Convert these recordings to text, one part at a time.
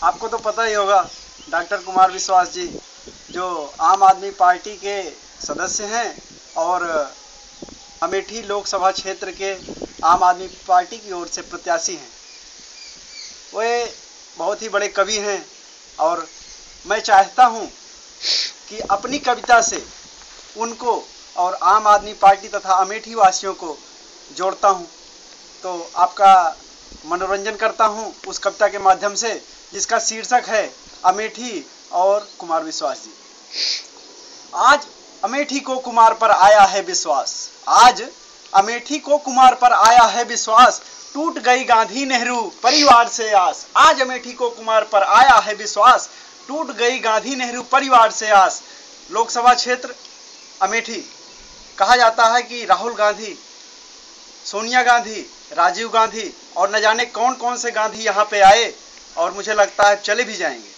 आपको तो पता ही होगा, डॉक्टर कुमार विश्वास जी जो आम आदमी पार्टी के सदस्य हैं और अमेठी लोकसभा क्षेत्र के आम आदमी पार्टी की ओर से प्रत्याशी हैं। वे बहुत ही बड़े कवि हैं और मैं चाहता हूं कि अपनी कविता से उनको और आम आदमी पार्टी तथा अमेठी वासियों को जोड़ता हूं। तो आपका मनोरंजन करता हूं उस कविता के माध्यम से, जिसका शीर्षक है अमेठी और कुमार विश्वास जी। आज अमेठी को कुमार पर आया है विश्वास, आज अमेठी को कुमार पर आया है विश्वास, टूट गई गांधी नेहरू परिवार से आस। आज अमेठी को कुमार पर आया है विश्वास, टूट गई गांधी नेहरू परिवार से आस। लोकसभा क्षेत्र अमेठी, कहा जाता है कि राहुल गांधी, सोनिया गांधी, राजीव गांधी और न जाने कौन कौन से गांधी यहाँ पे आए और मुझे लगता है चले भी जाएंगे।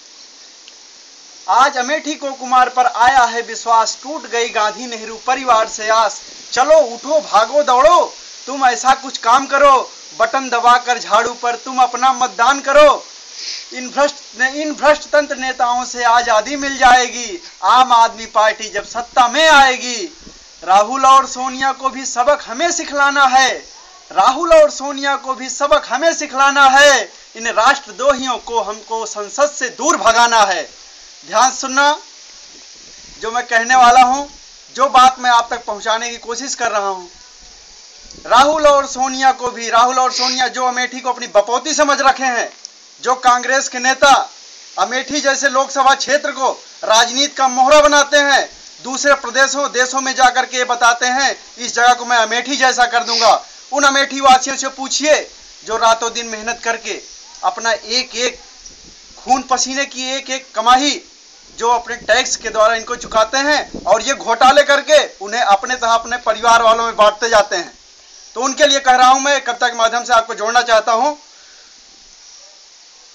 आज अमेठी को कुमार पर आया है विश्वास, टूट गई गांधी नेहरू परिवार से आस। चलो उठो भागो दौड़ो, तुम ऐसा कुछ काम करो, बटन दबाकर झाड़ू पर तुम अपना मतदान करो। इन भ्रष्ट तंत्र नेताओं से आजादी मिल जाएगी, आम आदमी पार्टी जब सत्ता में आएगी। राहुल और सोनिया को भी सबक हमें सिखलाना है, राहुल और सोनिया को भी सबक हमें सिखलाना है। इन राष्ट्रद्रोहियों को हमको संसद से दूर भगाना है। ध्यान सुनना, जो मैं कहने वाला हूं, जो बात मैं आप तक पहुंचाने की कोशिश कर रहा हूं। राहुल और सोनिया जो अमेठी को अपनी बपौती समझ रखे हैं, जो कांग्रेस के नेता अमेठी जैसे लोकसभा क्षेत्र को राजनीति का मोहरा बनाते हैं, दूसरे प्रदेशों देशों में जाकर के बताते हैं इस जगह को मैं अमेठी जैसा कर दूंगा। उन अमेठी वासियों से पूछिए जो रातों दिन मेहनत करके अपना एक एक खून पसीने की एक एक कमाई जो अपने टैक्स के द्वारा इनको चुकाते हैं और ये घोटाले करके उन्हें अपने तथा अपने परिवार वालों में बांटते जाते हैं। तो उनके लिए कह रहा हूं, मैं कविता के माध्यम से आपको जोड़ना चाहता हूं।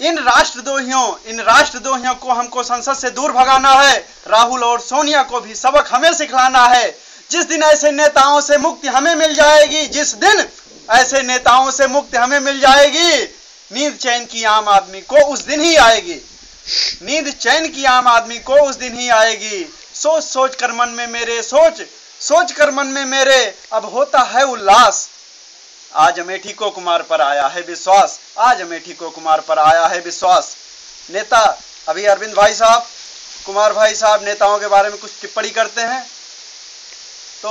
इन राष्ट्रद्रोहियों को हमको संसद से दूर भगाना है, राहुल और सोनिया को भी सबक हमें सिखलाना है। जिस दिन ऐसे नेताओं से मुक्ति हमें मिल जाएगी, जिस दिन ऐसे नेताओं से मुक्ति हमें मिल जाएगी, नींद चैन की आम आदमी को उस दिन ही आएगी, नींद चैन की आम आदमी को उस दिन ही आएगी। सोच सोच कर मन में मेरे, सोच कर मन में मेरे अब होता है उल्लास। आज अमेठी को कुमार पर आया है विश्वास, आज अमेठी को कुमार पर आया है विश्वास। नेता अभी अरविंद भाई साहब, कुमार भाई साहब नेताओं के बारे में कुछ टिप्पणी करते हैं तो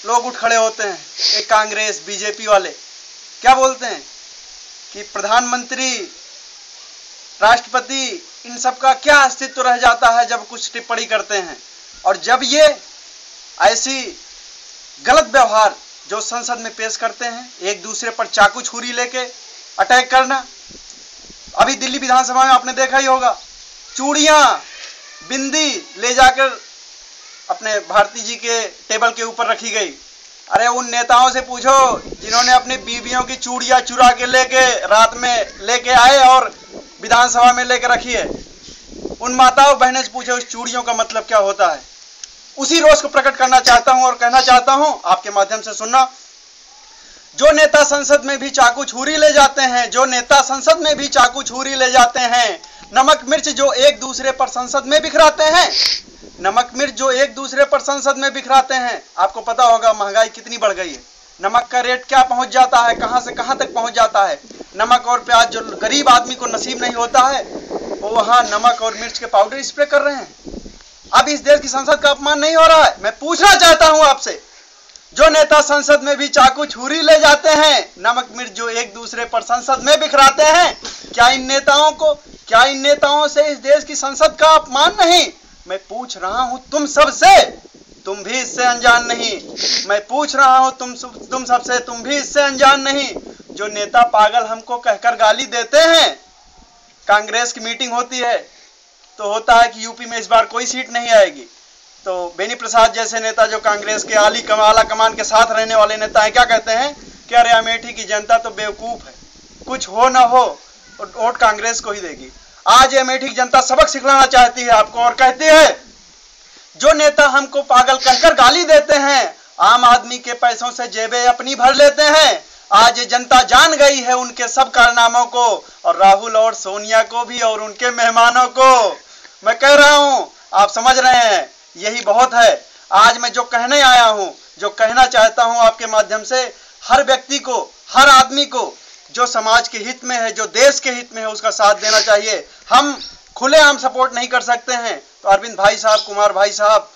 लोग उठ खड़े होते हैं। एक कांग्रेस बीजेपी वाले क्या बोलते हैं कि प्रधानमंत्री, राष्ट्रपति, इन सब का क्या अस्तित्व रह जाता है जब कुछ टिप्पणी करते हैं। और जब ये ऐसी गलत व्यवहार जो संसद में पेश करते हैं, एक दूसरे पर चाकू छुरी लेके अटैक करना। अभी दिल्ली विधानसभा में आपने देखा ही होगा, चूड़ियां, बिंदी ले जाकर अपने भारती जी के टेबल के ऊपर रखी गई। अरे उन नेताओं से पूछो जिन्होंने अपनी बीवियों की चूड़ियां चुरा के लेके रात में लेके आए और विधानसभा में लेके रखी है। उन माताओं बहनों से पूछो उस चूड़ियों का मतलब क्या होता है। उसी रोष को प्रकट करना चाहता हूं और कहना चाहता हूं आपके माध्यम से सुनना। जो नेता संसद में भी चाकू छुरी ले जाते हैं, जो नेता संसद में भी चाकू छुरी ले जाते हैं, नमक मिर्च जो एक दूसरे पर संसद में बिखराते हैं, नमक मिर्च जो एक दूसरे पर संसद में बिखराते हैं। आपको पता होगा महंगाई कितनी बढ़ गई है, नमक का रेट क्या पहुंच जाता है, कहां से कहां तक पहुंच जाता है। नमक और प्याज जो गरीब आदमी को नसीब नहीं होता है, वो वहां नमक और मिर्च के पाउडर स्प्रे कर रहे हैं। अब इस देश की संसद का अपमान नहीं हो रहा है। मैं पूछना चाहता हूं आपसे, जो नेता संसद में भी चाकू छुरी ले जाते हैं, नमक मिर्च जो एक दूसरे पर संसद में बिखराते हैं, क्या इन नेताओं से इस देश की संसद का अपमान नहीं? मैं पूछ रहा हूं तुम सबसे, तुम भी इससे अनजान नहीं। मैं पूछ रहा हूं तुम सबसे, तुम भी इससे अनजान नहीं। जो नेता पागल हमको कहकर गाली देते हैं, कांग्रेस की मीटिंग होती है तो होता है कि यूपी में इस बार कोई सीट नहीं आएगी, तो बेनी प्रसाद जैसे नेता जो कांग्रेस के आला कमान के साथ रहने वाले नेता हैं, क्या कहते हैं कि अरे अमेठी की जनता तो बेवकूफ है, कुछ हो ना हो वोट कांग्रेस को ही देगी। आज अमेठी की जनता सबक सिखलाना चाहती है आपको और कहती है जो नेता हमको पागल कहकर गाली देते हैं, आम आदमी के पैसों से जेबें अपनी भर लेते हैं, आज जनता जान गई है उनके सब कारनामों को, और राहुल और सोनिया को भी और उनके मेहमानों को। मैं कह रहा हूं, आप समझ रहे हैं, यही बहुत है। आज मैं जो कहने आया हूं, जो कहना चाहता हूं आपके माध्यम से, हर व्यक्ति को, हर आदमी को जो समाज के हित में है, जो देश के हित में है, उसका साथ देना चाहिए। हम खुलेआम सपोर्ट नहीं कर सकते हैं, तो अरविंद भाई साहब, कुमार भाई साहब,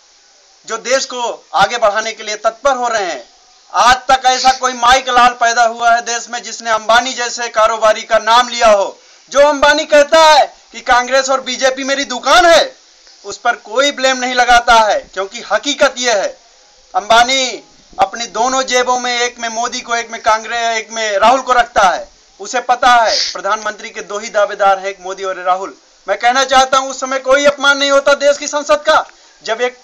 जो देश को आगे बढ़ाने के लिए तत्पर हो रहे हैं। आज तक ऐसा कोई माइक लाल पैदा हुआ है देश में जिसने अंबानी जैसे कारोबारी का नाम लिया हो। जो अंबानी कहता है कि कांग्रेस और बीजेपी मेरी दुकान है, उस पर कोई ब्लेम नहीं लगाता है, क्योंकि हकीकत यह है, अंबानी अपनी दोनों जेबों में, एक में मोदी को, एक में कांग्रेस, एक में राहुल को रखता है। उसे पता है प्रधानमंत्री के दो ही दावेदार हैं, एक मोदी और राहुल। मैं कहना चाहता हूं, उस समय कोई अपमान नहीं होता देश की संसद का, जब एक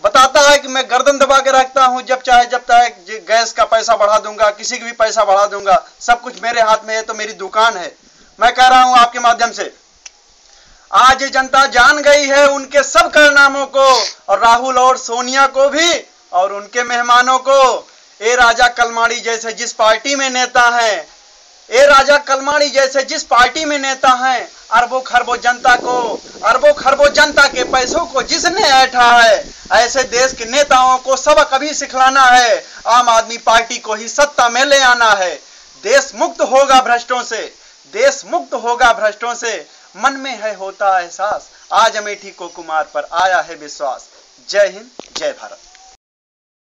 बताता है कि मैं गर्दन दबा के रखता हूं, जब चाहे गैस का पैसा बढ़ा दूंगा, किसी की भी पैसा बढ़ा दूंगा, सब कुछ मेरे हाथ में है, तो मेरी दुकान है। मैं कह रहा हूं आपके माध्यम से, आज जनता जान गई है उनके सब कारनामों को, और राहुल और सोनिया को भी और उनके मेहमानों को। ए राजा कलमाड़ी जैसे जिस पार्टी में नेता हैं, ए राजा कलमाड़ी जैसे जिस पार्टी में नेता हैं, अरबों खरबों जनता को, अरबों खरबों जनता के पैसों को जिसने ऐठा है, ऐसे देश के नेताओं को सबक अभी सिखलाना है। आम आदमी पार्टी को ही सत्ता में ले आना है। देश मुक्त होगा भ्रष्टों से, देश मुक्त होगा भ्रष्टों से। मन में है होता एहसास, आज अमेठी को कुमार पर आया है विश्वास। जय हिंद, जय भारत।